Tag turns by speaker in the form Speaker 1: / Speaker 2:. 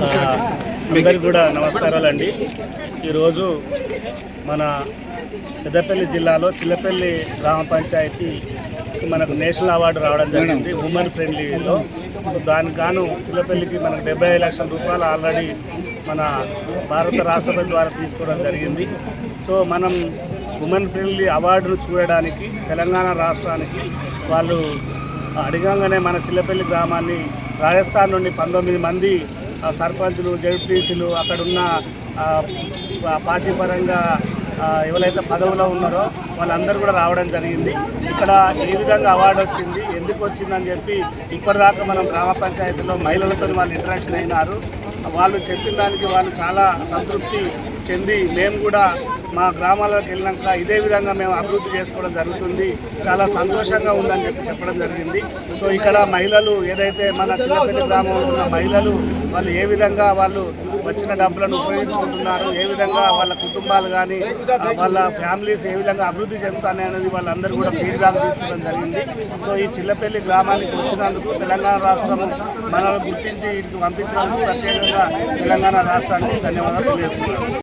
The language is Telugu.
Speaker 1: అందరికీ కూడా నమస్కారాలండి. ఈరోజు మన పెద్దపల్లి జిల్లాలో చిల్లపల్లి గ్రామ పంచాయతీ మనకు నేషనల్ అవార్డు రావడం జరిగింది ఉమెన్ ఫ్రెండ్లీలో. దానికి గాను చిల్లపల్లికి మనకు 75 లక్షల రూపాయలు ఆల్రెడీ మన భారత రాష్ట్రపతి ద్వారా తీసుకోవడం జరిగింది. సో మనం ఉమెన్ ఫ్రెండ్లీ అవార్డును చూడడానికి తెలంగాణ రాష్ట్రానికి వాళ్ళు అడిగంగానే మన చిల్లపల్లి గ్రామాన్ని రాజస్థాన్ నుండి 19 మంది సర్పంచులు, జడ్పీసీలు, అక్కడున్న పార్టీ పరంగా ఎవరైతే పదవిలో ఉన్నారో వాళ్ళందరూ కూడా రావడం జరిగింది. ఇక్కడ ఏ విధంగా అవార్డు వచ్చింది, ఎందుకు వచ్చిందని చెప్పి ఇప్పటిదాకా మనం గ్రామ పంచాయతీలో మహిళలతో వాళ్ళు ఇంటరాక్షన్ అయినారు. వాళ్ళు చెప్పిన దానికి వాళ్ళు చాలా సంతృప్తి చెంది మేము కూడా మా గ్రామాలకు వెళ్ళినాక ఇదే విధంగా మేము అభివృద్ధి చేసుకోవడం జరుగుతుంది, చాలా సంతోషంగా ఉందని చెప్పడం జరిగింది. సో ఇక్కడ మహిళలు ఏదైతే మన చిల్లపల్లి గ్రామంలో ఉన్న మహిళలు వాళ్ళు ఏ విధంగా వాళ్ళు వచ్చిన డబ్బులను ఉపయోగించుకుంటున్నారు, ఏ విధంగా వాళ్ళ కుటుంబాలు కానీ వాళ్ళ ఫ్యామిలీస్ ఏ విధంగా అభివృద్ధి చెందుతాయి అనేది వాళ్ళందరూ కూడా ఫీడ్బ్యాక్ తీసుకోవడం జరిగింది. సో ఈ చిల్లపల్లి గ్రామానికి వచ్చినందుకు తెలంగాణ రాష్ట్రం మనల్ని గుర్తించి ఇంటికి పంపించినందుకు ప్రత్యేకంగా తెలంగాణ రాష్ట్రానికి ధన్యవాదాలు తెలియజేస్తున్నాను.